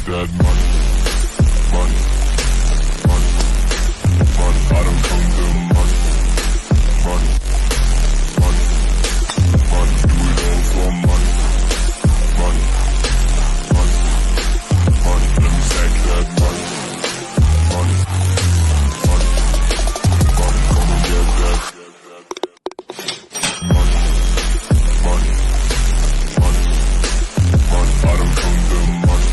That money, money, money, money. I don't come to money, money, money, money. Do it all for money, money, money, money. Let me stack that money, money, money, money. Come and get that money, money, money, money. I don't come to money.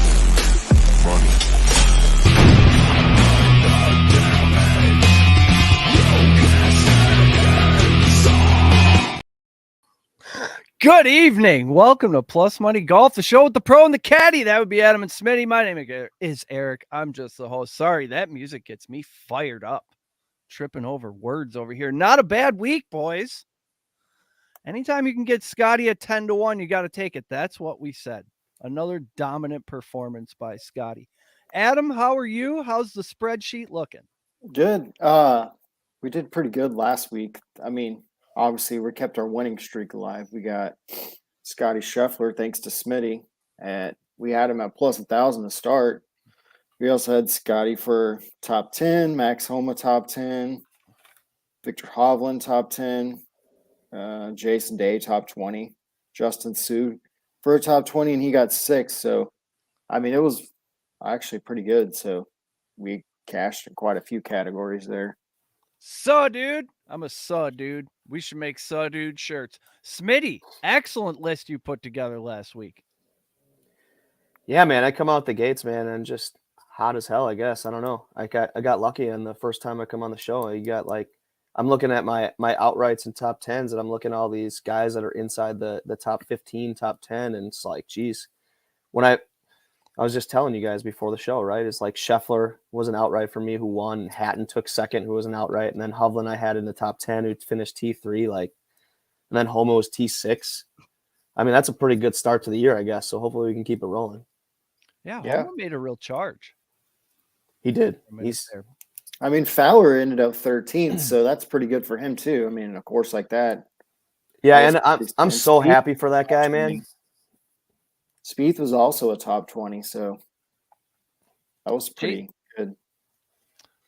Good evening. Welcome to Plus Money Golf, the show with the pro and the caddy. That would be Adam and Smitty. My name is Eric. I'm just the host. Sorry, that music gets me fired up. Tripping over words over here. Not a bad week, boys. Anytime you can get Scotty at 10-1, you got to take it. That's what we said. Another dominant performance by Scotty. Adam, how are you? How's the spreadsheet looking? Good. We did pretty good last week. I mean, obviously, we kept our winning streak alive. We got Scotty Scheffler, thanks to Smitty. We had him at plus 1,000 to start. We also had Scotty for top 10, Max Homa top 10, Victor Hovland top 10, Jason Day top 20, Justin Sue for a top 20, and he got 6. So, I mean, it was actually pretty good. So, we cashed in quite a few categories there. So, dude. I'm a dude. We should make dude shirts. Smitty, excellent list you put together last week. Yeah, man, I come out the gates, man, and just hot as hell, I guess. I don't know. I got lucky, and the first time I come on the show, I'm looking at my outrights and top 10s, and I'm looking at all these guys that are inside the top 15, top 10, and it's like, geez. When I was just telling you guys before the show, right? It's like Scheffler was an outright for me who won. Hatton took second, who was an outright. And then Hovland I had in the top 10 who finished T3. And then Homa was T6. I mean, that's a pretty good start to the year, I guess. So hopefully we can keep it rolling. Yeah. Homa made a real charge. He did. I mean, Fowler ended up 13th, so that's pretty good for him too. I mean, a course like that. Yeah, and I'm so happy for that guy, man. Spieth was also a top 20, so that was pretty good.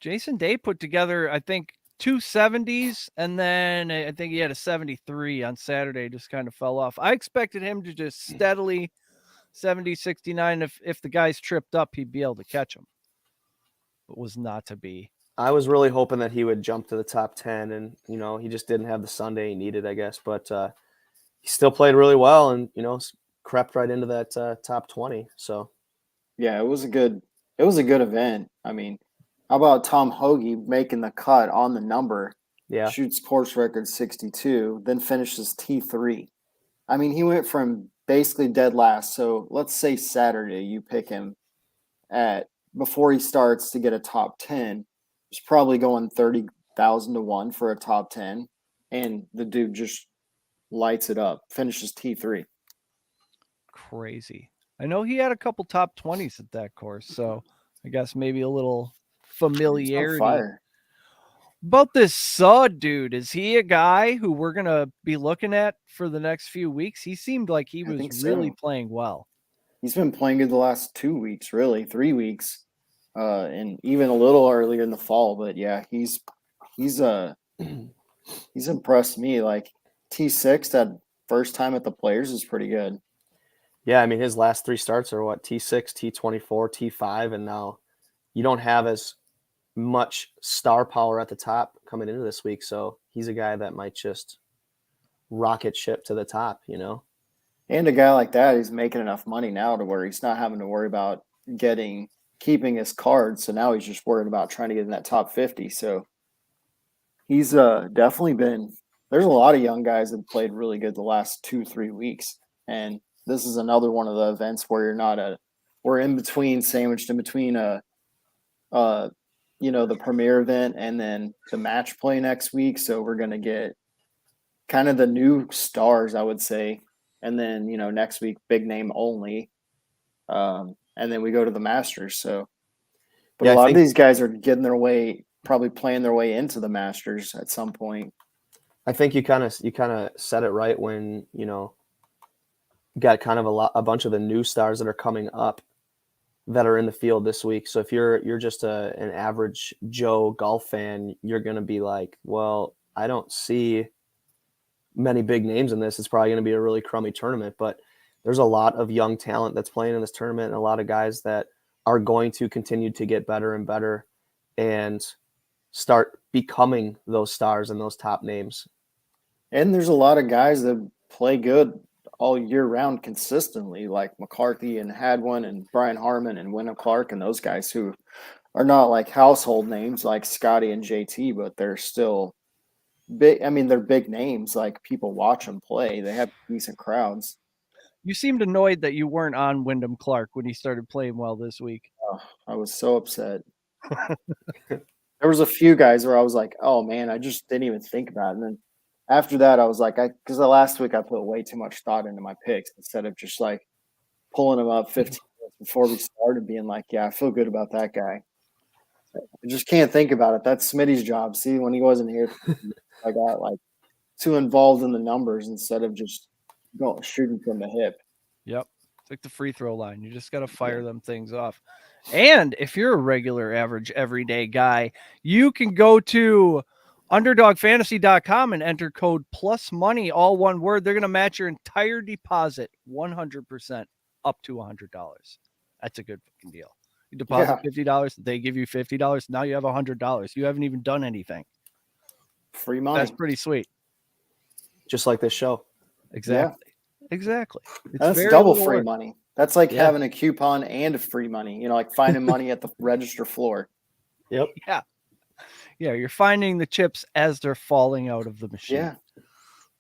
Jason Day put together, I think, 2 70s, and then I think he had a 73 on Saturday, just kind of fell off. I expected him to just steadily 70, 69. If the guys tripped up, he'd be able to catch them. But was not to be. I was really hoping that he would jump to the top 10, and, he just didn't have the Sunday he needed, I guess. But he still played really well, and, crept right into that top 20. So, yeah, it was a good event. I mean, how about Tom Hoagie making the cut on the number? Yeah, shoots course record 62, then finishes T3. I mean, he went from basically dead last. So let's say Saturday you pick him before he starts to get a top 10. He's probably going 30,000 to 1 for a top 10, and the dude just lights it up. Finishes T3. Crazy. I know he had a couple top 20s at that course, so I guess maybe a little familiarity. About this dude, is he a guy who we're going to be looking at for the next few weeks? He seemed like he was really playing well. He's been playing good the last 2 weeks, really, 3 weeks, and even a little earlier in the fall. But yeah, he's impressed me. Like T6, that first time at the Players is pretty good. Yeah, I mean, his last 3 starts are what, T6, T24, T5, and now you don't have as much star power at the top coming into this week. So he's a guy that might just rocket ship to the top, And a guy like that, he's making enough money now to where he's not having to worry about keeping his cards. So now he's just worried about trying to get in that top 50. So he's definitely been – there's a lot of young guys that played really good the last 2-3 weeks. And this is another one of the events where we're in between, sandwiched in between the premier event and then the match play next week. So we're going to get kind of the new stars, I would say. And then, next week, big name only. And then we go to the Masters. So, but a lot of these guys are getting their way, probably playing their way into the Masters at some point. I think you kind of said it right when, you know, got kind of a bunch of the new stars that are coming up that are in the field this week. So if you're just an average Joe golf fan, you're going to be like, well, I don't see many big names in this. It's probably going to be a really crummy tournament, but there's a lot of young talent that's playing in this tournament and a lot of guys that are going to continue to get better and better and start becoming those stars and those top names. And there's a lot of guys that play good all year round consistently, like McCarthy and Hadwin and Brian Harmon and Wyndham Clark and those guys who are not like household names like Scotty and JT, but they're still big. I mean, they're big names. Like people watch them play. They have decent crowds. You seemed annoyed that you weren't on Wyndham Clark when he started playing well this week. Oh, I was so upset. There was a few guys where I was like, oh man, I just didn't even think about it. And then after that, I was like, because the last week I put way too much thought into my picks instead of just like pulling them up 15 minutes before we started being like, yeah, I feel good about that guy. I just can't think about it. That's Smitty's job. See, when he wasn't here, I got like too involved in the numbers instead of just shooting from the hip. Yep. It's like the free throw line. You just got to fire them things off. And if you're a regular, average, everyday guy, you can go to underdogfantasy.com and enter code +money, all one word. They're going to match your entire deposit 100% up to $100. That's a good fucking deal. You deposit $50, they give you $50. Now you have $100. You haven't even done anything. Free money. That's pretty sweet. Just like this show. Exactly. Yeah. Exactly. That's double free money. That's like having a coupon and a free money, you know, like finding money at the register floor. Yep. Yeah. Yeah. You're finding the chips as they're falling out of the machine.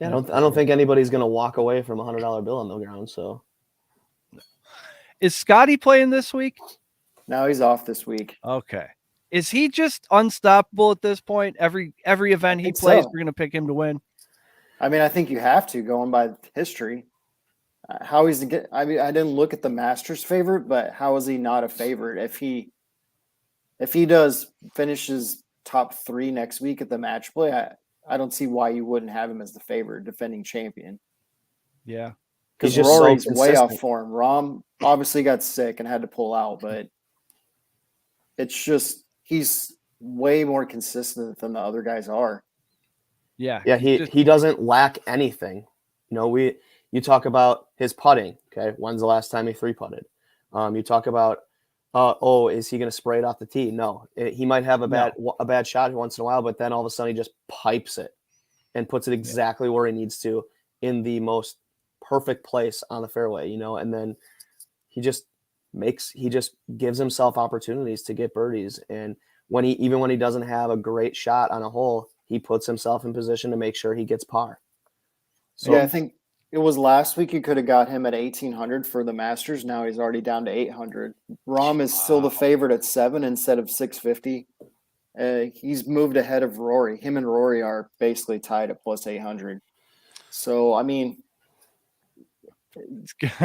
Yeah. I don't think anybody's going to walk away from $100 bill on the ground. So is Scotty playing this week? No, he's off this week. Okay. Is he just unstoppable at this point? Every event he plays, we're going to pick him to win. I mean, I think you have to, going by history. How he's get? I mean, I didn't look at the Masters favorite, but how is he not a favorite if he finishes top 3 next week at the match play? I don't see why you wouldn't have him as the favorite defending champion. Yeah, because Rory's way off form. Rahm obviously got sick and had to pull out, but it's just he's way more consistent than the other guys are. Yeah, he doesn't lack anything. You know, you talk about his putting. Okay, when's the last time he 3-putted? You talk about, is he going to spray it off the tee? No, he might have a bad shot once in a while, but then all of a sudden he just pipes it and puts it exactly where he needs to in the most perfect place on the fairway. You know, and then he just gives himself opportunities to get birdies. And when he doesn't have a great shot on a hole, he puts himself in position to make sure he gets par. So I think it was last week you could have got him at 1,800 for the Masters. Now he's already down to 800. Rahm is still the favorite at 7 instead of 650. He's moved ahead of Rory. Him and Rory are basically tied at +800. So, I mean,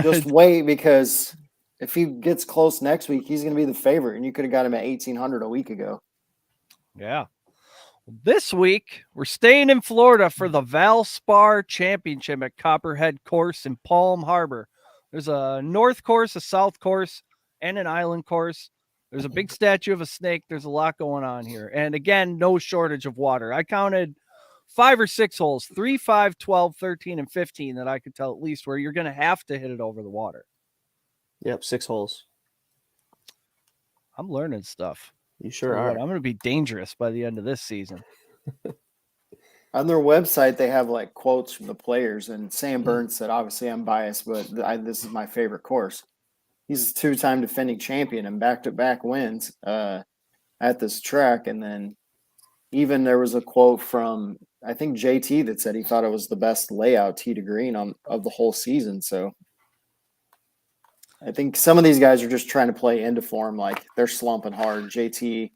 just wait, because if he gets close next week, he's going to be the favorite, and you could have got him at 1,800 a week ago. Yeah. This week, we're staying in Florida for the Valspar Championship at Copperhead Course in Palm Harbor. There's a north course, a south course, and an island course. There's a big statue of a snake. There's a lot going on here. And again, no shortage of water. I counted 5 or 6 holes, 3, 5, 12, 13, and 15 that I could tell at least where you're going to have to hit it over the water. Yep, 6 holes. I'm learning stuff. You sure are. I'm going to be dangerous by the end of this season. On their website, they have like quotes from the players, and Sam Burns said, obviously I'm biased, but this is my favorite course. He's a 2-time defending champion and back-to-back wins at this track. And then even there was a quote from, I think, JT that said he thought it was the best layout tee to green of the whole season. So I think some of these guys are just trying to play into form, like they're slumping hard. JT,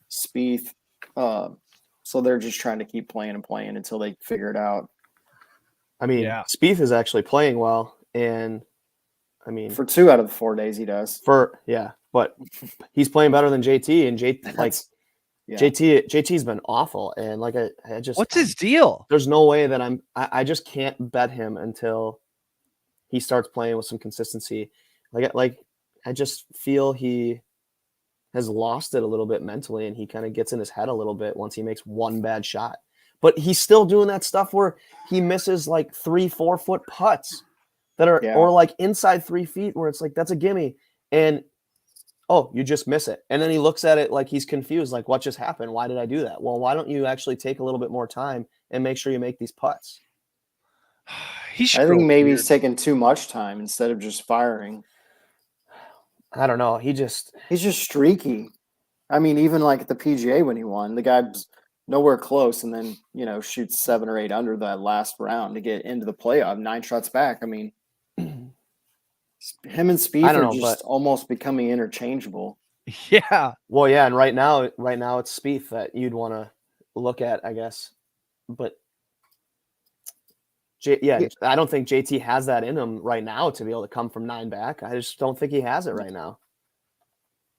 Spieth, so they're just trying to keep playing and playing until they figure it out. I mean, Spieth is actually playing well, and I mean, for 2 out of the 4 days he does. But he's playing better than JT, and JT Yeah. JT's been awful, and like I just What's his deal? There's no way that I just can't bet him until he starts playing with some consistency. Like I just feel he has lost it a little bit mentally, and he kind of gets in his head a little bit once he makes one bad shot. But he's still doing that stuff where he misses like 3-4 foot putts that are or like inside 3 feet where it's like that's a gimme, and oh, you just miss it. And then he looks at it like he's confused, like what just happened? Why did I do that? Well, why don't you actually take a little bit more time and make sure you make these putts? I think maybe he's taking too much time instead of just firing. I don't know. He's just streaky. I mean, even like at the PGA when he won, the guy's nowhere close, and then shoots 7 or 8 under that last round to get into the playoff, 9 shots back. I mean, him and Spieth are just almost becoming interchangeable. Yeah. Well, yeah, and right now it's Spieth that you'd want to look at, I guess. But I don't think JT has that in him right now to be able to come from 9 back. I just don't think he has it right now.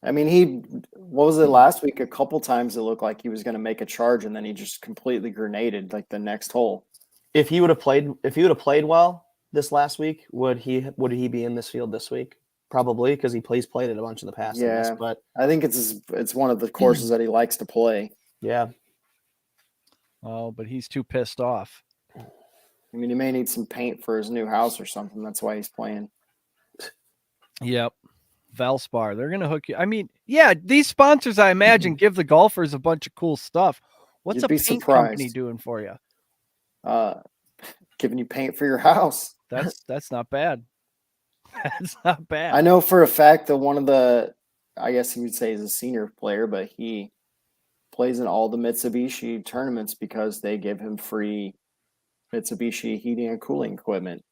I mean, what was it last week? A couple times it looked like he was going to make a charge, and then he just completely grenaded like the next hole. If he would have played well this last week, would he be in this field this week? Probably, because he's played it a bunch in the past. Yeah, but I think it's one of the courses that he likes to play. Yeah. Oh, but he's too pissed off. I mean, he may need some paint for his new house or something. That's why he's playing. Yep. Valspar, they're going to hook you. I mean, yeah, these sponsors, I imagine, give the golfers a bunch of cool stuff. What's a paint company doing for you? Giving you paint for your house. That's not bad. That's not bad. I know for a fact that one of the, I guess you would say he's a senior player, but he plays in all the Mitsubishi tournaments because they give him free Mitsubishi heating and cooling equipment.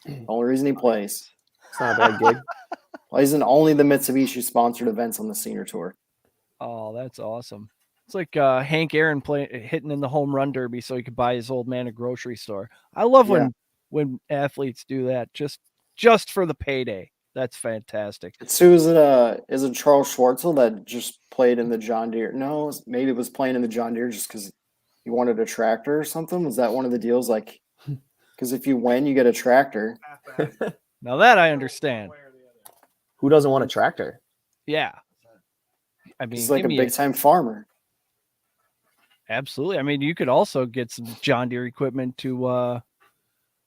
The only reason he plays. It's not a bad gig. Plays in only the Mitsubishi sponsored events on the senior tour. Oh, that's awesome. It's like Hank Aaron hitting in the home run derby so he could buy his old man a grocery store. I love when athletes do that just for the payday. That's fantastic. So is it Charles Schwartzel that just played in the John Deere? No, maybe it was playing in the John Deere just because he wanted a tractor or something. Was that one of the deals? Like, because if you win, you get a tractor. Now that I understand. Who doesn't want a tractor? Yeah. I mean, he's like a big time farmer. Absolutely. I mean, you could also get some John Deere equipment to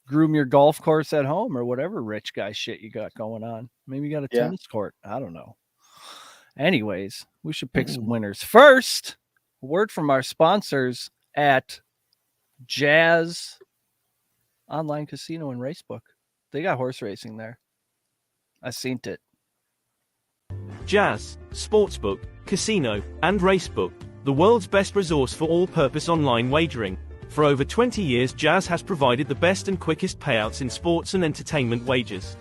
groom your golf course at home or whatever rich guy shit you got going on. Maybe you got a tennis court. I don't know. Anyways, we should pick some winners. First, a word from our sponsors at Jazz Online Casino and Racebook. They got horse racing there. I seen it. Jazz, Sportsbook, Casino, and Racebook, the world's best resource for all-purpose online wagering. For over 20 years, Jazz has provided the best and quickest payouts in sports and entertainment wagers.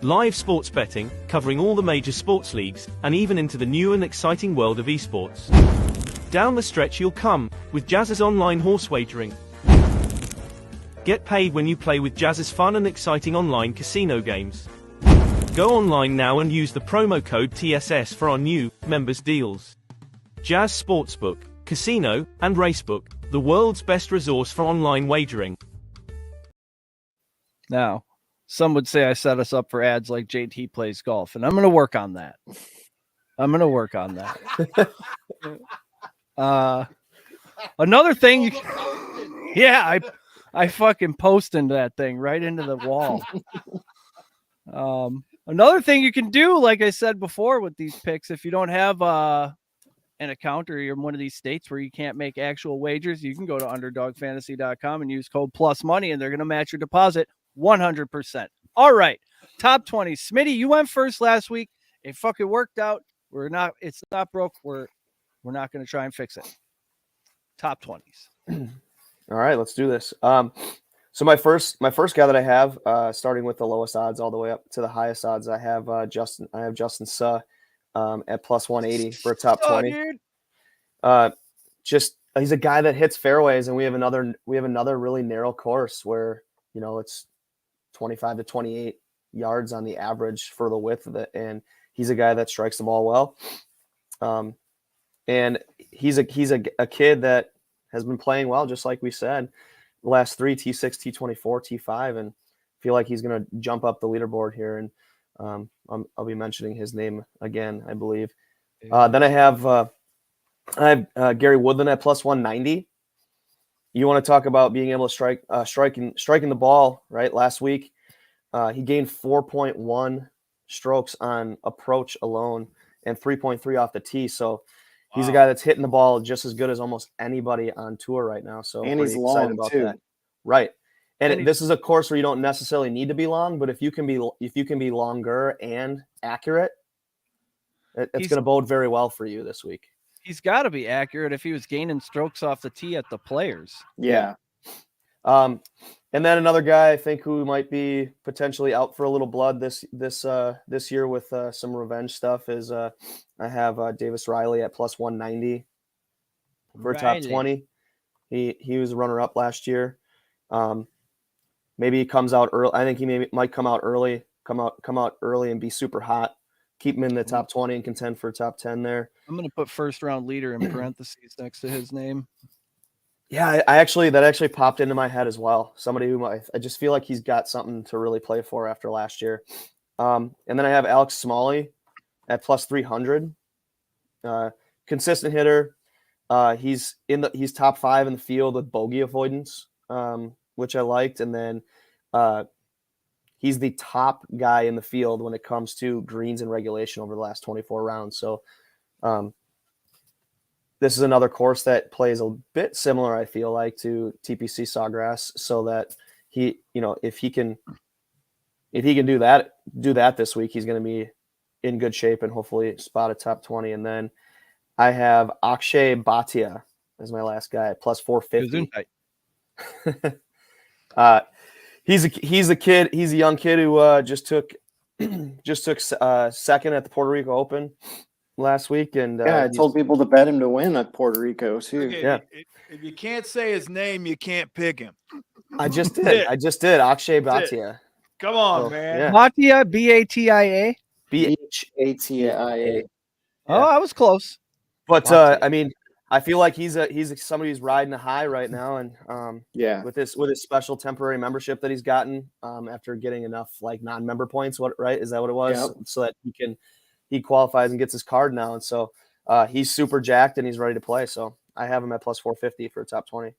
Live sports betting, covering all the major sports leagues, and even into the new and exciting world of esports. Down the stretch you'll come, with Jazz's online horse wagering. Get paid when you play with Jazz's fun and exciting online casino games. Go online now and use the promo code TSS for our new members deals. Jazz Sportsbook, Casino, and Racebook, the world's best resource for online wagering. Now, some would say I set us up for ads like JT plays golf, and I'm going to work on that. Another thing, yeah, I fucking posted that thing right into the wall. Another thing you can do, like I said before with these picks, if you don't have an account or you're in one of these states where you can't make actual wagers, you can go to underdogfantasy.com and use code PLUSMONEY, and they're going to match your deposit 100%. All right, top 20. Smitty, you went first last week. It fucking worked out. It's not broke. We're not going to try and fix it. Top 20s. All right, let's do this. So my first guy that I have, starting with the lowest odds all the way up to the highest odds, I have Justin Suh at plus 180 for a top 20. He's a guy that hits fairways, and we have another really narrow course where it's 25 to 28 yards on the average for the width of it, and he's a guy that strikes the ball well. and he's a kid that has been playing well, just like we said. The last 3 T6, T24, T5, and feel like he's going to jump up the leaderboard here. And I'll be mentioning his name again, I believe. Then I have Gary Woodland at plus 190. You want to talk about being able to striking the ball, right? Last week, he gained 4.1 strokes on approach alone and 3.3 off the tee. So he's a guy that's hitting the ball just as good as almost anybody on tour right now. So And he's pretty excited long about too. that. Right. And And this is a course where you don't necessarily need to be long, but if you can be longer and accurate, it's going to bode very well for you this week. He's got to be accurate if he was gaining strokes off the tee at the Players. Yeah. And then another guy I think who might be potentially out for a little blood this year with some revenge stuff is I have Davis Riley at plus 190 for top 20. He was a runner up last year. Maybe he comes out early. I think he might come out early and be super hot. Keep him in the top 20 and contend for top 10 there. I'm going to put first round leader in parentheses next to his name. Yeah, that actually popped into my head as well. Somebody who I just feel like he's got something to really play for after last year. And then I have Alex Smalley at plus 300. Consistent hitter. He's top 5 in the field with bogey avoidance, which I liked. And then he's the top guy in the field when it comes to greens and regulation over the last 24 rounds. So this is another course that plays a bit similar, I feel like, to TPC Sawgrass, so that he, if he can do that this week, he's going to be in good shape and hopefully spot a top 20. And then I have Akshay Bhatia as my last guy at plus 450. He's a young kid who just took second at the Puerto Rico Open last week, and I told people to bet him to win at Puerto Rico too. Okay, yeah. If you can't say his name, you can't pick him. I just did. Akshay Bhatia. Come on, Oh, man. yeah. Bhatia, Batia. Bhatia. Oh, I was close. But I mean, I feel like he's somebody who's riding a high right now, and with his special temporary membership that he's gotten after getting enough like non-member points. Is that what it was? Yep. So that he qualifies and gets his card now, and so he's super jacked and he's ready to play. So I have him at plus 450 for top 20.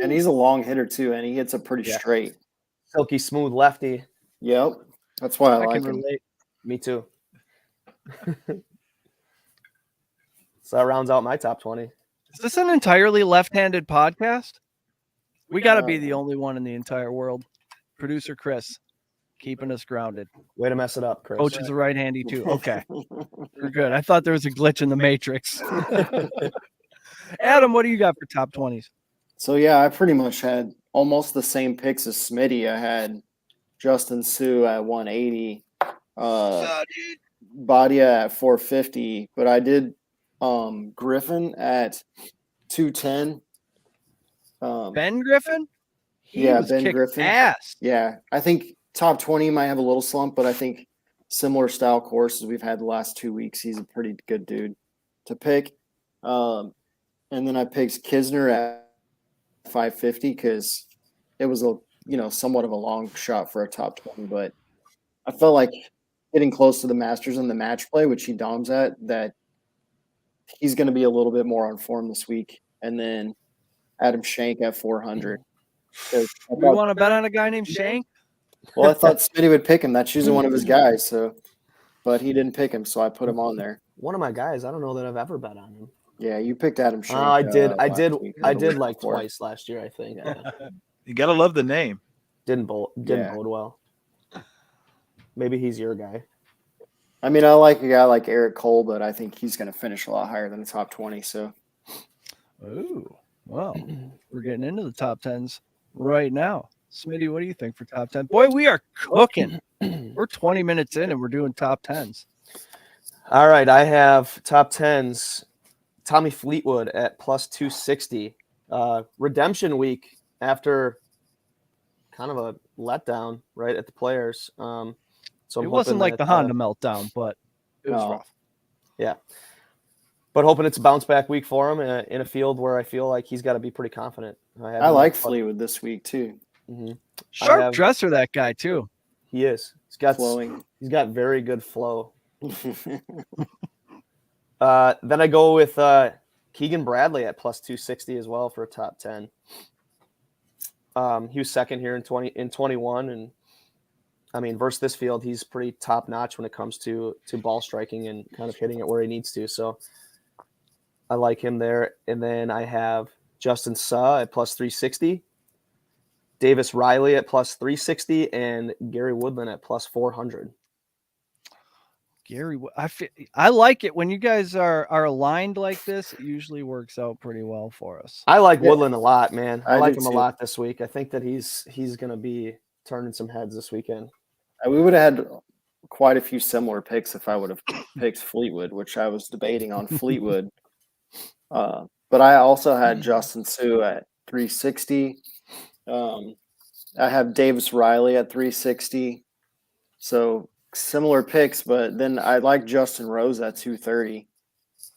And he's a long hitter too, and he hits it pretty straight. Silky smooth lefty. Yep. That's why I like can him. relate. Me too. So that rounds out my top 20. Is this an entirely left-handed podcast? We got to be the only one in the entire world. Producer Chris, keeping us grounded. Way to mess it up, Chris. Coach is a right-handy too. Okay, we're good. I thought there was a glitch in the matrix. Adam, what do you got for top 20s? So yeah, I pretty much had almost the same picks as Smitty. I had Justin Sue at 180, Badia at 450, but I did Griffin at 210. Ben Griffin? He Yeah, was Ben kicked Griffin. ass. Yeah, I think top 20 might have a little slump, but I think similar style courses we've had the last 2 weeks, he's a pretty good dude to pick. And then I picked Kisner at 550 because it was somewhat of a long shot for a top 20, but I felt like getting close to the Masters in the match play, which he doms at, that he's going to be a little bit more on form this week. And then Adam Shank at 400. We want to bet on a guy named Shank? Well, I thought Smitty would pick him. That's usually one of his guys. But he didn't pick him, so I put him on there. One of my guys. I don't know that I've ever bet on him. Yeah, you picked Adam Shank. I did last week. like twice last year, I think. You gotta love the name. Didn't bode well. Maybe he's your guy. I mean, I like a guy like Eric Cole, but I think he's going to finish a lot higher than the top 20. So, Ooh, well, we're getting into the top 10s right now. Smitty, what do you think for top 10? Boy, we are cooking. We're 20 minutes in and we're doing top 10s. All right, I have top 10s. Tommy Fleetwood at plus 260. Redemption week after kind of a letdown, right, at the Players. So it wasn't like the Honda meltdown, but it was rough. Yeah. But hoping it's a bounce back week for him in a field where I feel like he's got to be pretty confident. I like Fleetwood this week too. Mm-hmm. Sharp dresser, that guy too. He is. Flowing. He's got very good flow. Then I go with Keegan Bradley at plus 260 as well for a top 10. He was second here in 21, and I mean, versus this field, he's pretty top notch when it comes to ball striking and kind of hitting it where he needs to. So I like him there. And then I have Justin Suh at plus 360, Davis Riley at plus 360, and Gary Woodland at plus 400. Gary, I like it when you guys are aligned like this. It usually works out pretty well for us. I like Woodland a lot, man. I like him too. a lot this week. I think that he's going to be turning some heads this weekend. We would have had quite a few similar picks if I would have picked Fleetwood, which I was debating on Fleetwood. But I also had Justin Suh at 360. I have Davis Riley at 360. So similar picks, but then I like Justin Rose at 230.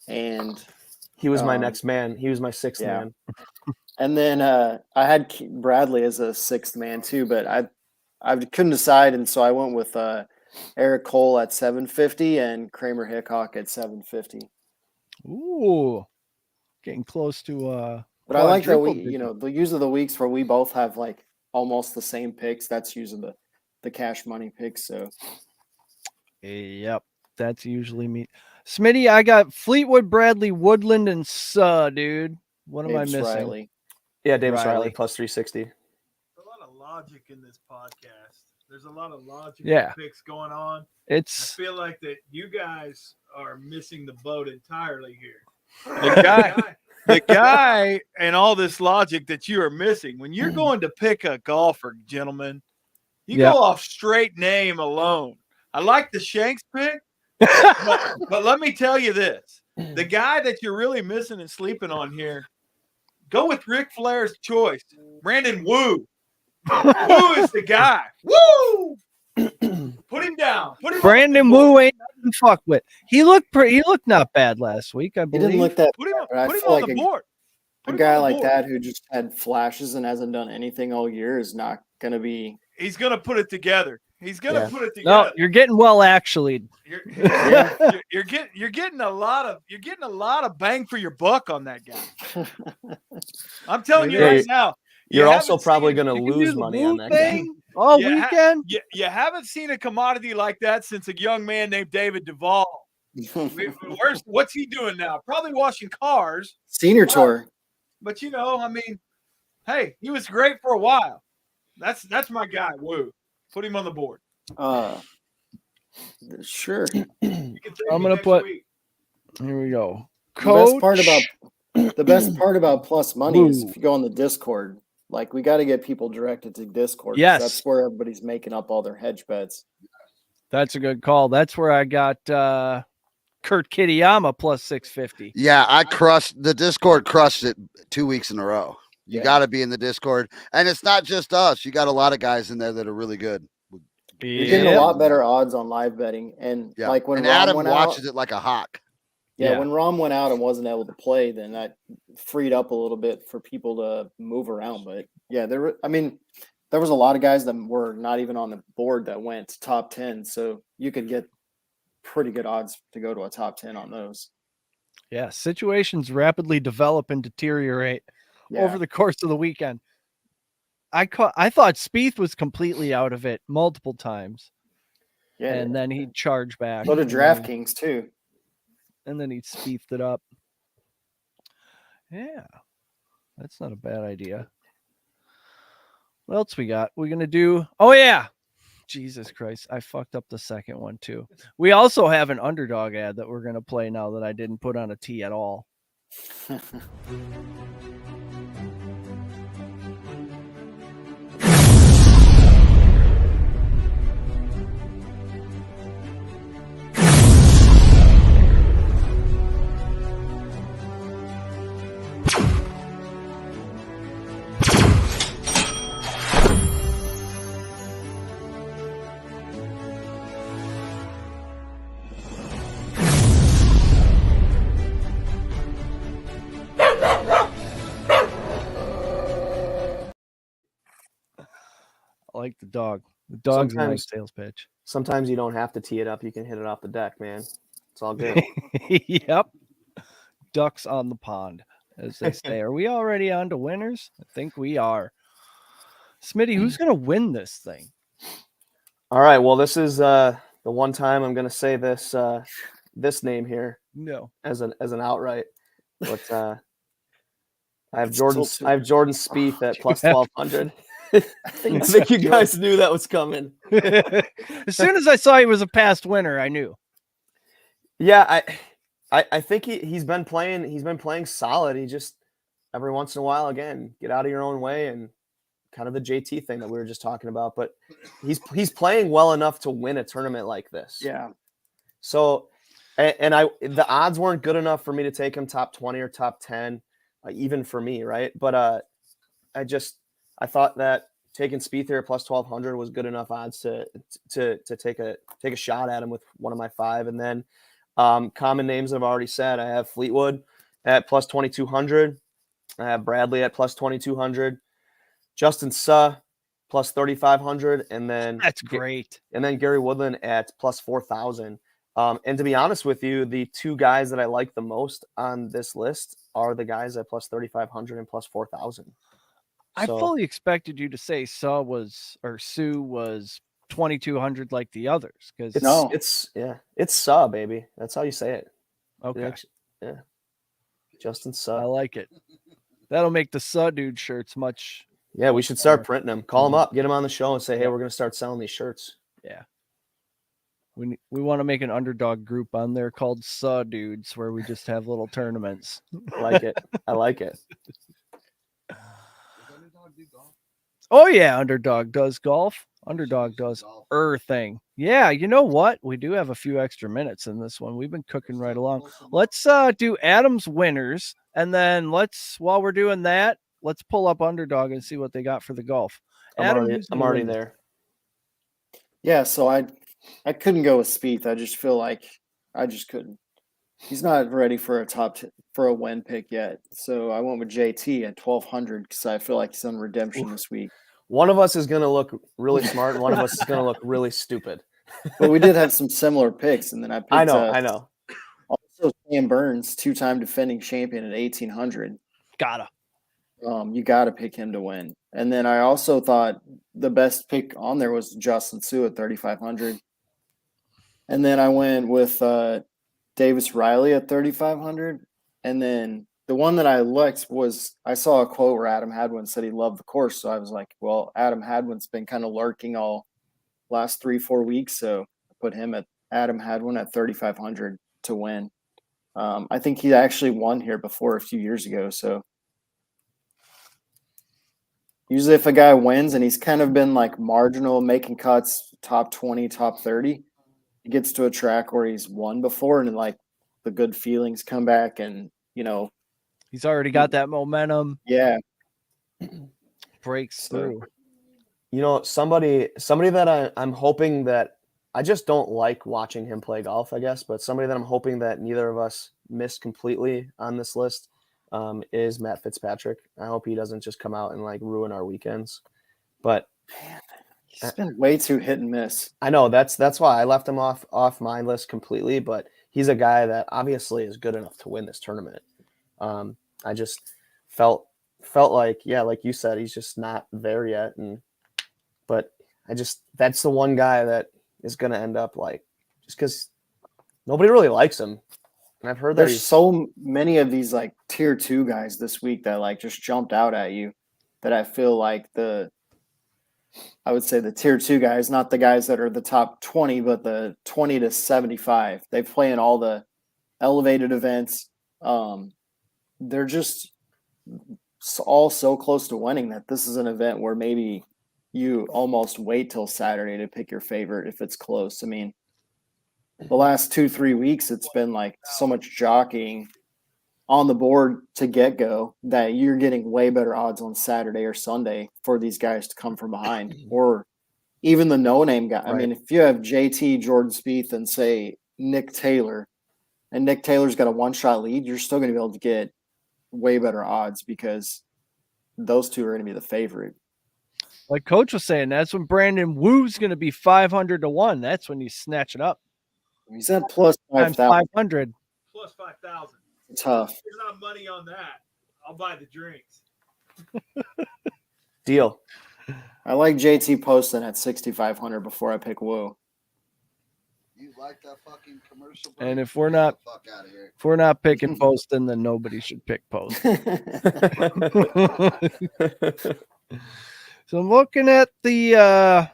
And he was my next man. He was my sixth man. And then I had Bradley as a sixth man too, but I couldn't decide, and so I went with Eric Cole at 750 and Kramer Hickok at 750. Ooh, getting close to But I like that the use of the weeks where we both have like almost the same picks. That's usually the cash money picks. So yep, that's usually me. Smitty, I got Fleetwood, Bradley, Woodland, and Suh, dude. What am I missing? Riley. Yeah, Davis Riley plus 360. There's a lot of logic in this podcast. There's a lot of logic picks going on. I feel like that you guys are missing the boat entirely here. The guy and all this logic that you are missing, when you're going to pick a golfer, gentlemen, you go off straight name alone. I like the Shanks pick, but let me tell you this. The guy that you're really missing and sleeping on here, go with Ric Flair's choice, Brandon Wu. Wu is the guy. Woo! Put him down. Brandon Wu ain't nothing to fuck with. He looked not bad last week, I believe. He didn't look that Put him on the board. A guy like that who just had flashes and hasn't done anything all year is not going to be. He's going to put it together. He's going to put it together. No, you're getting well actually. You're getting a lot of bang for your buck on that guy. I'm telling you right now. You're also probably going to lose money on that guy. All weekend? You haven't seen a commodity like that since a young man named David Duvall. What's he doing now? Probably washing cars. Senior tour. But I mean, hey, he was great for a while. That's my guy. Woo. Put him on the board. Sure. I'm gonna put. Here we go. The best part about Plus Money is if you go on the Discord. Like, we got to get people directed to Discord. Yes, that's where everybody's making up all their hedge bets. That's a good call. That's where I got Kurt Kitayama plus 650. Yeah, the Discord crushed it 2 weeks in a row. You got to be in the Discord, and it's not just us. You got a lot of guys in there that are really good. You're getting a lot better odds on live betting, and like when Adam watches it like a hawk. Yeah, when Rom went out and wasn't able to play, then that freed up a little bit for people to move around. But yeah, there was a lot of guys that were not even on the board that went top 10, so you could get pretty good odds to go to a top 10 on those. Yeah, situations rapidly develop and deteriorate over the course of the weekend. I thought Spieth was completely out of it multiple times. Yeah, and then he'd charge back. Go to DraftKings too. And then he Spiethed it up. Yeah, that's not a bad idea. What else we got? We're going to do... Oh, yeah. Jesus Christ. I fucked up the second one, too. We also have an underdog ad that we're going to play now that I didn't put on a tee at all. like the dog. The dog's a nice sales pitch. Sometimes you don't have to tee it up. You can hit it off the deck, man. It's all good. Yep. Ducks on the pond, as they say. Are we already on to winners? I think we are. Smitty, who's going to win this thing? All right. Well, this is the one time I'm going to say this this name here. No. As an outright. But I have Jordan Spieth at plus 1,200. I think you guys knew that was coming. As soon as I saw he was a past winner, I knew. Yeah, I think he's been playing solid. He just every once in a while again get out of your own way, and kind of the JT thing that we were just talking about. But he's playing well enough to win a tournament like this. Yeah. So, and the odds weren't good enough for me to take him top 20 or top 10, even for me, right? But I thought that taking Spieth here at plus 1,200 was good enough odds to take a shot at him with one of my 5, and then. Common names I've already said. I have Fleetwood at plus 2,200. I have Bradley at plus 2,200. Justin Suh plus 3,500, and then that's great. And then Gary Woodland at plus 4,000. And to be honest with you, the 2 guys that I like the most on this list are the guys at plus 3,500 and plus 4,000. I fully expected you to say Sue was 2,200 like the others, because it's Suh, baby. That's how you say it. Okay. Yeah. Justin Suh. I like it. That'll make the Suh dude shirts much. Yeah, we should start printing them. Call them up, get them on the show, and say, hey, we're going to start selling these shirts. Yeah. We want to make an underdog group on there called Suh Dudes, where we just have little tournaments. I like it. I like it. Oh yeah, Underdog does golf. Underdog does thing. Yeah, you know what? We do have a few extra minutes in this one. We've been cooking right along. Let's do Adam's winners, and then while we're doing that, let's pull up Underdog and see what they got for the golf. I'm already there. Yeah, so I couldn't go with Spieth. I just feel like I just couldn't. He's not ready for a win pick yet. So I went with JT at 1,200 because I feel like he's on redemption this week. One of us is going to look really smart, and one of us is going to look really stupid. But we did have some similar picks, and then I picked. I know. Also, Sam Burns, 2-time defending champion at 1,800. Gotta. You gotta pick him to win. And then I also thought the best pick on there was Justin Suh at 3,500. And then I went with Davis Riley at 3,500. And then the one that I liked was I saw a quote where Adam Hadwin said he loved the course. So I was like, well, Adam Hadwin's been kind of lurking all last 3-4 weeks. So I put him at Adam Hadwin at 3,500 to win. I think he actually won here before a few years ago. So usually if a guy wins and he's kind of been like marginal, making cuts, top 20, top 30, he gets to a track where he's won before and like the good feelings come back and, he's already got that momentum. Yeah. Breaks through. Somebody that I'm hoping that I just don't like watching him play golf, I guess, but somebody that I'm hoping that neither of us missed completely on this list is Matt Fitzpatrick. I hope he doesn't just come out and like ruin our weekends. But he's been way too hit and miss. I know that's why I left him off my list completely, but he's a guy that obviously is good enough to win this tournament. I just felt like, yeah, like you said, he's just not there yet. But that's the one guy that is going to end up like, just because nobody really likes him. And I've heard there's so many of these like tier 2 guys this week that like just jumped out at you that I feel like I would say the tier 2 guys, not the guys that are the top 20, but the 20 to 75. They play in all the elevated events. They're just all so close to winning that this is an event where maybe you almost wait till Saturday to pick your favorite if it's close. I mean, the last 2-3 weeks, it's been like so much jockeying on the board to get go that you're getting way better odds on Saturday or Sunday for these guys to come from behind, or even the no-name guy. Right. I mean, if you have JT, Jordan Spieth, and say Nick Taylor, and Nick Taylor's got a one-shot lead, you're still going to be able to get way better odds because those two are going to be the favorite. Like Coach was saying, that's when Brandon Woo's going to be 500-1. That's when you snatch it up. He's at plus 5,000. 500. Plus 5,000. Tough. There's not money on that. I'll buy the drinks. Deal. I like JT Poston at 6,500 before I pick Woo. You like that fucking commercial? And if we're not, picking Poston, then nobody should pick Poston. So I'm looking at the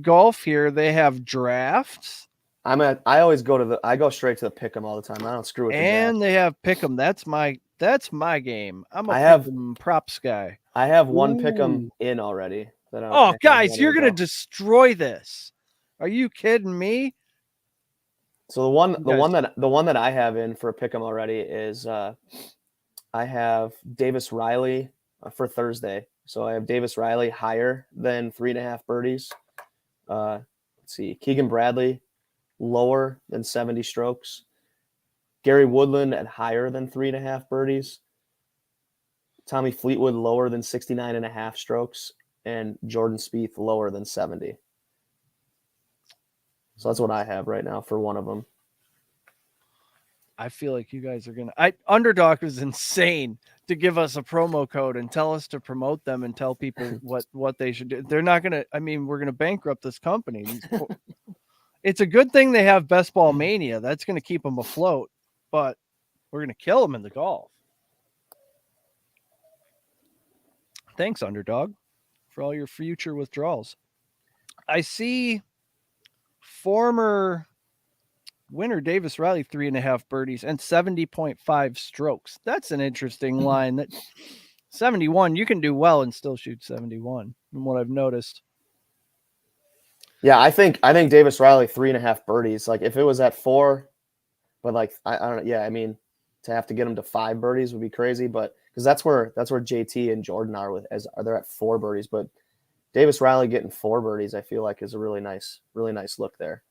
golf here. They have drafts. I go straight to the pick'em all the time. I don't screw with and they have pick'em. That's my game. I'm a pick'em props guy. I have one pick'em in already. Guys, you're gonna destroy this. Are you kidding me? So the one that I have in for a pick'em already is I have Davis Riley for Thursday. So I have Davis Riley higher than 3.5 birdies. Let's see, Keegan Bradley lower than 70 strokes. Gary Woodland at higher than 3.5 birdies. Tommy Fleetwood lower than 69.5 strokes, and Jordan Spieth lower than 70. So that's what I have right now for one of them. I feel like you guys are gonna. Underdog is insane to give us a promo code and tell us to promote them and tell people what they should do. They're not gonna. I mean, we're gonna bankrupt this company. It's a good thing they have Best Ball Mania. That's gonna keep them afloat, but we're gonna kill them in the golf. Thanks, Underdog, for all your future withdrawals. I see former winner Davis Riley 3.5 birdies and 70.5 strokes. That's an interesting line. That 71, you can do well and still shoot 71, from what I've noticed. Yeah, I think Davis Riley 3.5 birdies. Like if it was at 4, but like I don't know. Yeah, I mean to have to get him to 5 birdies would be crazy, but because that's where JT and Jordan are they're at 4 birdies, but Davis Riley getting 4 birdies, I feel like is a really nice look there.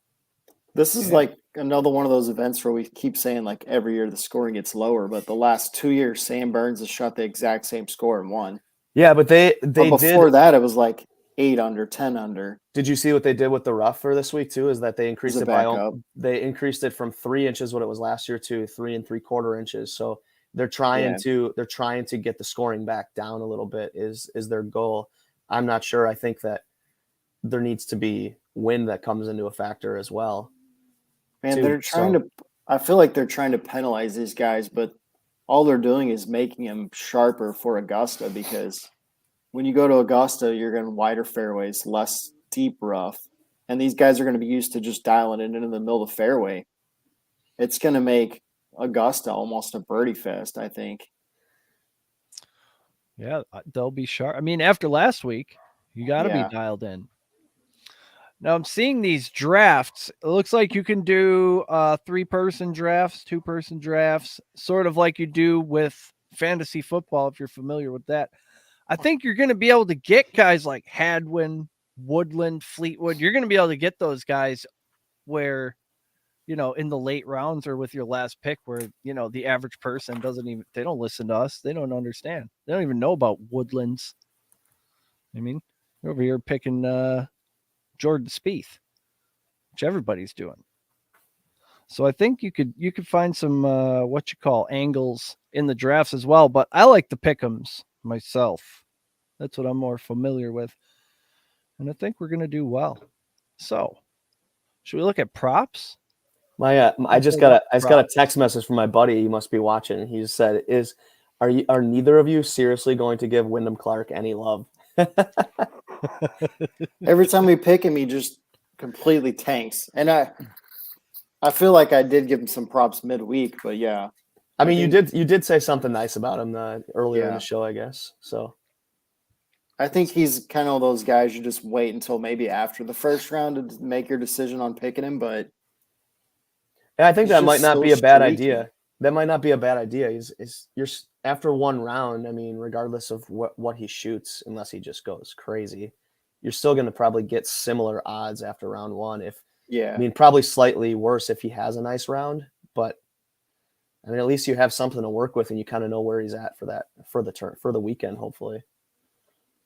This is like another one of those events where we keep saying like every year the scoring gets lower, but the last 2 years Sam Burns has shot the exact same score and won. Yeah, but before that it was like 8 under, 10 under. Did you see what they did with the rough for this week too? Is that they increased it from 3 inches what it was last year to 3 3/4 inches. So they're trying to get the scoring back down a little bit is their goal. I'm not sure. I think that there needs to be wind that comes into a factor as well. Man, I feel like they're trying to penalize these guys, but all they're doing is making them sharper for Augusta, because when you go to Augusta, you're going wider fairways, less deep rough, and these guys are going to be used to just dialing it into the middle of the fairway. It's going to make Augusta almost a birdie fest, I think. Yeah, they'll be sharp. I mean, after last week, you got to be dialed in. Now I'm seeing these drafts. It looks like you can do 3-person drafts, 2-person drafts, sort of like you do with fantasy football, if you're familiar with that. I think you're going to be able to get guys like Hadwin, Woodland, Fleetwood. You're going to be able to get those guys where, in the late rounds or with your last pick where, the average person they don't listen to us. They don't understand. They don't even know about Woodlands. I mean, they're over here picking Jordan Spieth, which everybody's doing. So I think you could find some angles in the drafts as well. But I like the pick'ems myself. That's what I'm more familiar with, and I think we're gonna do well. So, should we look at props? I just got a text message from my buddy. You must be watching. He said, "Are neither of you seriously going to give Wyndham Clark any love?" Every time we pick him, he just completely tanks. And I feel like I did give him some props midweek, but yeah. I mean, you did say something nice about him earlier in the show, I guess. So I think he's kind of those guys you just wait until maybe after the first round to make your decision on picking him. But I think that might not be a bad idea. That might not be a bad idea. You're after one round. I mean, regardless of what he shoots, unless he just goes crazy, you're still going to probably get similar odds after round one. I mean, probably slightly worse if he has a nice round, but I mean, at least you have something to work with, and you kind of know where he's at for the weekend, hopefully.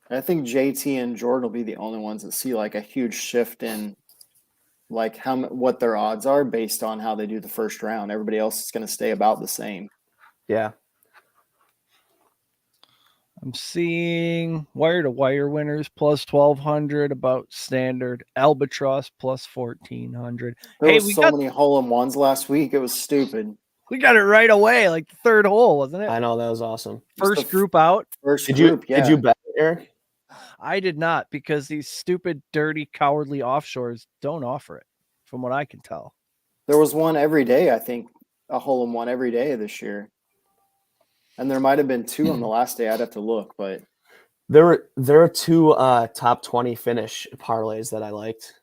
I think JT and Jordan will be the only ones that see like a huge shift in like what their odds are based on how they do the first round. Everybody else is going to stay about the same. Yeah. I'm seeing wire to wire winners plus 1,200, about standard. Albatross plus 1,400. There Hey, was so many hole-in-ones last week. It was stupid. We got it right away, like the third hole, wasn't it? I know, that was awesome. First group out. Did you bet, Eric? I did not, because these stupid, dirty, cowardly offshores don't offer it, from what I can tell. There was one every day, I think, a hole-in-one every day this year. And there might have been two on the last day. I'd have to look, but there are two top 20 finish parlays that I liked.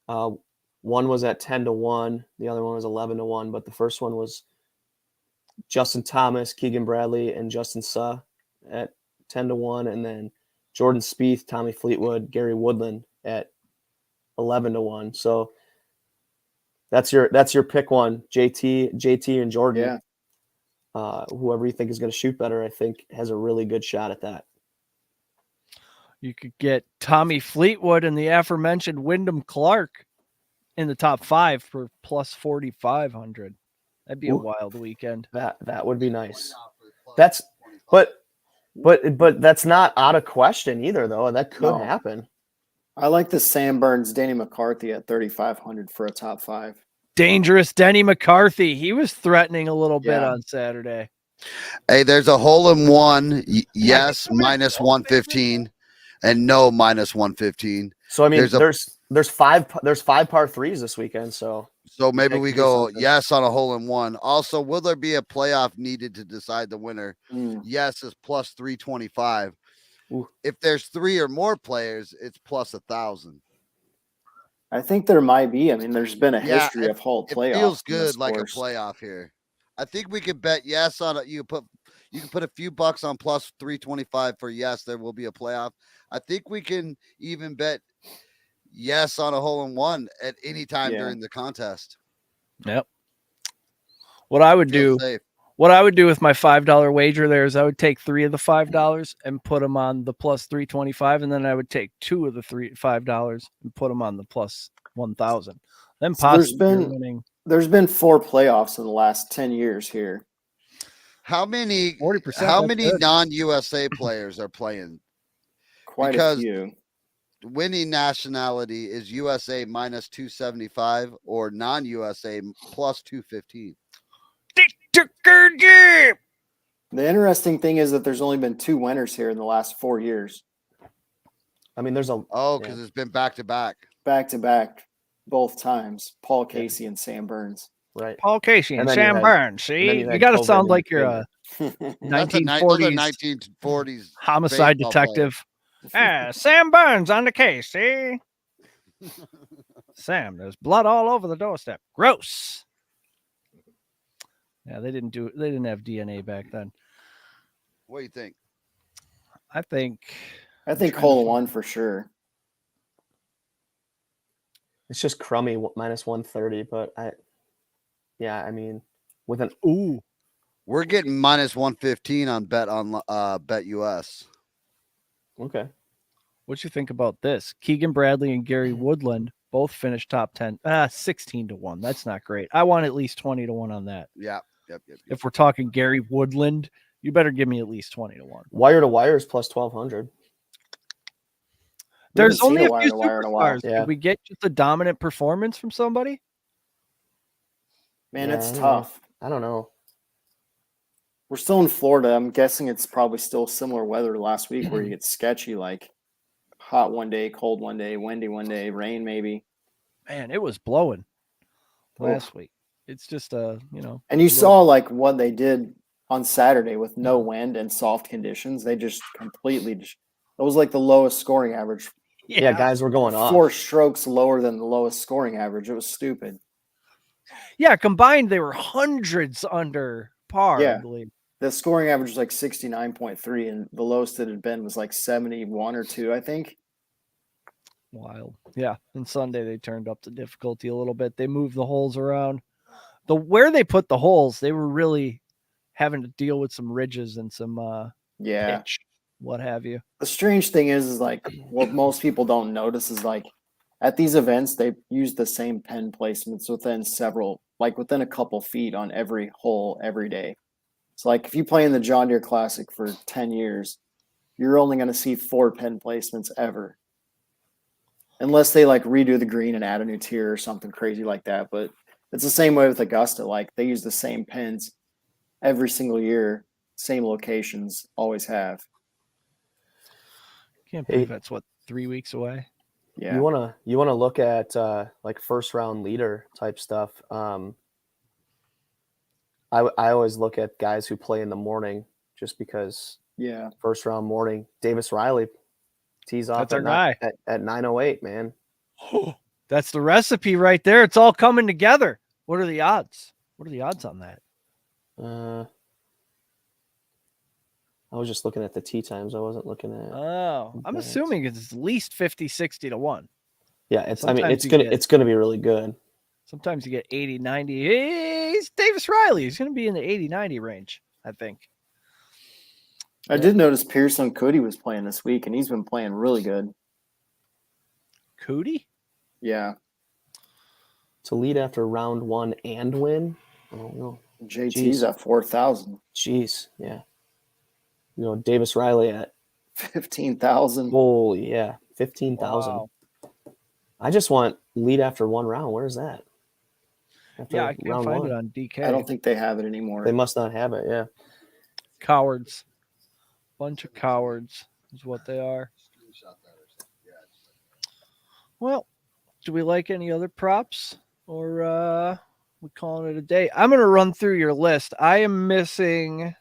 One was at 10-1, the other one was 11-1, but the first one was Justin Thomas, Keegan Bradley, and Justin Suh at 10-1, and then Jordan Spieth, Tommy Fleetwood, Gary Woodland at 11-1. So that's your pick one, JT and Jordan. Yeah. Whoever you think is going to shoot better, I think, has a really good shot at that. You could get Tommy Fleetwood and the aforementioned Wyndham Clark in the top 5 for plus 4,500. That'd be a wild weekend. That would be nice. But that's not out of question either, though. That could happen. I like the Sam Burns, Danny McCarthy at 3,500 for a top 5. Dangerous Denny McCarthy. He was threatening a little bit on Saturday. Hey, there's a hole-in-one, yes, minus 115, and no, minus 115. So I mean, there's five par threes this weekend. So maybe we go yes on a hole-in-one. Also, will there be a playoff needed to decide the winner? Yes is plus 325. If there's 3 or more players, it's plus 1,000. I think there might be. I mean, there's been a history of whole playoffs. It feels good like a playoff here. I think we could bet yes on it. You can put a few bucks on plus 325 for yes, there will be a playoff. I think we can even bet yes on a hole-in-one at any time during the contest. Yep. What I would do with my $5 wager there is I would take 3 of the $5 and put them on the plus 325, and then I would take 2 of the $5 and put them on the plus 1,000. Then possibly there's been 4 playoffs in the last 10 years here. How many 40%? How many non-USA players are playing? Quite a few. Winning nationality is USA minus 275 or non-USA plus 215. The interesting thing is that there's only been 2 winners here in the last 4 years. I mean, there's because it's been back to back both times. Paul Casey and Sam Burns. Right. Paul Casey and Sam Burns. See, you got to sound like you're a 1940s homicide detective. Sam Burns on the case. See, Sam, there's blood all over the doorstep. Gross. Yeah, they didn't have DNA back then. What do you think? I think hole-in-one for sure. It's just crummy minus 130, but I mean, with an we're getting minus 115 on bet US. Okay. What you think about this? Keegan Bradley and Gary Woodland both finished top 10. 16-1. That's not great. I want at least 20-1 on that. Yeah. Yep. If we're talking Gary Woodland, you better give me at least 20-1. Wire to wire is plus 1,200. There's only a few superstars. Yeah. Did we get just a dominant performance from somebody? Man, it's tough. I don't know. We're still in Florida. I'm guessing it's probably still similar weather to last week where you get sketchy, like hot one day, cold one day, windy one day, rain maybe. Man, it was blowing last week. It's just And you saw like what they did on Saturday with no wind and soft conditions. They just completely it was like the lowest scoring average. Yeah, guys were going off. 4 strokes lower than the lowest scoring average. It was stupid. Yeah, combined they were hundreds under par, I believe. The scoring average was like 69.3, and the lowest it had been was like 71 or 2, I think. Wild. Yeah. And Sunday they turned up the difficulty a little bit. They moved the holes around. Where they put the holes, they were really having to deal with some ridges and some pitch what have you. The strange thing is like what most people don't notice is like at these events they use the same pin placements within a couple feet on every hole every day. So like if you play in the John Deere Classic for 10 years, you're only going to see 4 pin placements ever. Unless they like redo the green and add a new tier or something crazy like that. But it's the same way with Augusta. Like they use the same pins every single year, same locations, always have. Can't believe that's 3 weeks away. Yeah. You wanna look at like first round leader type stuff. I always look at guys who play in the morning just because. Yeah. First round morning. Davis Riley tees off at 9:08, man. That's the recipe right there. It's all coming together. What are the odds? What are the odds on that? I was just looking at the tee times. I wasn't looking at. Oh, I'm assuming it's at least 50, 60 to 1. Yeah, it's gonna be really good. Sometimes you get 80, 90. Hey, it's Davis Riley. He's gonna be in the 80, 90 range, I think. I did notice Pearson Cody was playing this week, and he's been playing really good. Cody? Yeah. To lead after round 1 and win? I don't know. JT's at 4,000. Jeez, yeah. Davis Riley at 15,000. Holy, yeah, 15,000. Wow. I just want lead after 1 round. Where's that? I can't find it on DK. I don't think they have it anymore. They must not have it, yeah. Cowards. Bunch of cowards is what they are. Well, do we like any other props or we calling it a day? I'm going to run through your list. I'm missing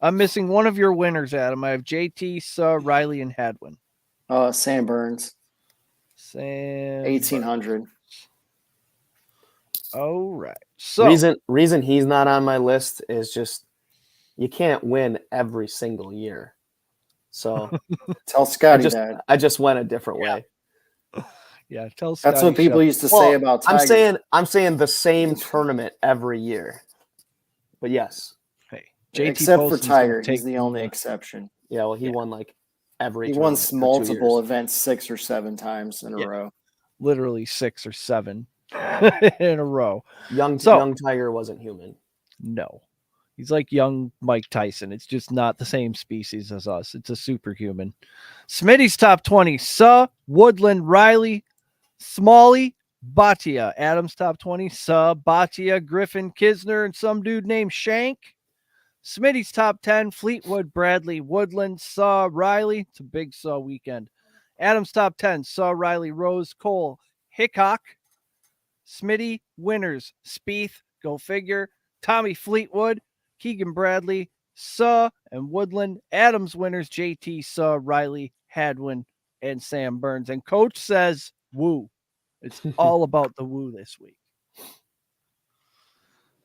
one of your winners, Adam. I have JT, Riley, and Hadwin. Sam Burns. 1,800. All right. So reason he's not on my list is just you can't win every single year. So tell Scotty that. I just went a different way. Yeah, tell Scotty. That's what people used to say about Tiger. I'm saying the same tournament every year. But yes. Hey, JT except for Tiger, he's the only exception. Yeah, well, he won like every. He won multiple events 6 or 7 times in a row. Literally 6 or 7 in a row. Young Tiger wasn't human. No. He's like young Mike Tyson. It's just not the same species as us. It's a superhuman. Smitty's top 20. Woodland, Riley, Smalley, Bhatia. Adam's top 20. Bhatia, Griffin, Kisner, and some dude named Shank. Smitty's top 10. Fleetwood, Bradley, Woodland, Riley. It's a big weekend. Adam's top 10. Riley, Rose, Cole, Hickok. Smitty, winners. Spieth, go figure. Tommy Fleetwood, Keegan Bradley, and Woodland. Adams winners, JT, Riley, Hadwin, and Sam Burns. And Coach says, woo. It's all about the woo this week.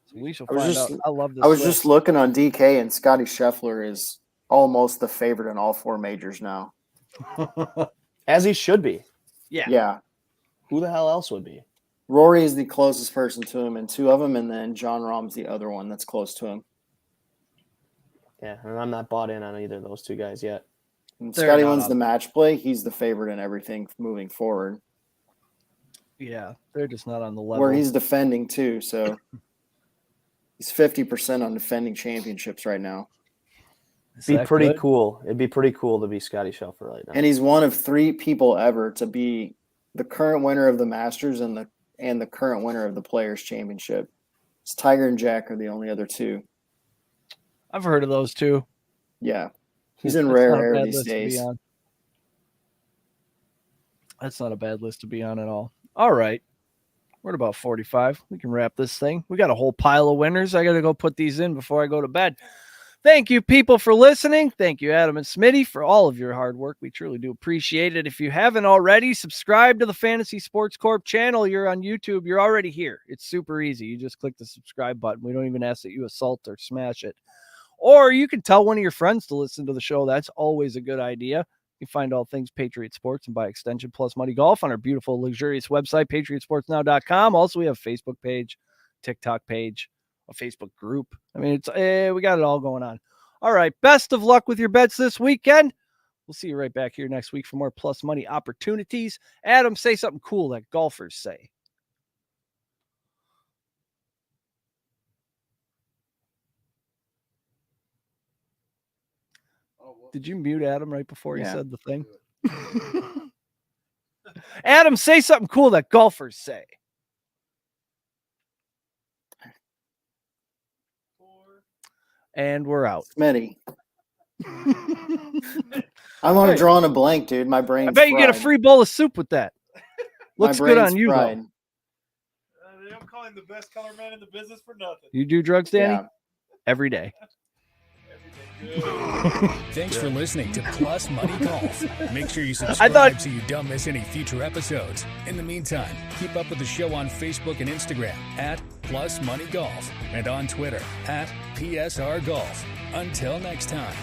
So we shall find out. I love this. I was just looking on DK, and Scotty Scheffler is almost the favorite in all 4 majors now. As he should be. Yeah. Who the hell else would be? Rory is the closest person to him, and 2 of them, and then John Rahm's the other one that's close to him. Yeah, and I'm not bought in on either of those 2 guys yet. And Scotty wins the match play. He's the favorite in everything moving forward. Yeah, they're just not on the level. Where he's defending too, so he's 50% on defending championships right now. It'd be pretty cool. It'd be pretty cool to be Scotty Scheffler right now. And he's one of 3 people ever to be the current winner of the Masters and the current winner of the Players Championship. It's Tiger and Jack are the only other 2. I've heard of those 2. Yeah. He's in rare air these days. That's not a bad list to be on at all. All right. We're at about 45. We can wrap this thing. We got a whole pile of winners. I got to go put these in before I go to bed. Thank you, people, for listening. Thank you, Adam and Smitty, for all of your hard work. We truly do appreciate it. If you haven't already, subscribe to the Fantasy Sports Corp channel. You're on YouTube. You're already here. It's super easy. You just click the subscribe button. We don't even ask that you assault or smash it. Or you can tell one of your friends to listen to the show. That's always a good idea. You can find all things Patriot Sports and by extension Plus Money Golf on our beautiful, luxurious website, patriotsportsnow.com. Also, we have a Facebook page, TikTok page, a Facebook group. I mean, it's we got it all going on. All right. Best of luck with your bets this weekend. We'll see you right back here next week for more plus money opportunities. Adam, say something cool that golfers say. Did you mute Adam right before he said the thing? Adam, say something cool that golfers say. And we're out. Smitty. I'm on drawing a blank, dude. My brain's I bet you fried. get a free bowl of soup with that. Looks good on you, fried. though. They don't call him the best color man in the business for nothing. You do drugs, Danny? Yeah. Every day. Thanks for listening to Plus Money Golf. Make sure you subscribe so you don't miss any future episodes. In the meantime, keep up with the show on Facebook and Instagram at Plus Money Golf and on Twitter at PSR Golf. Until next time.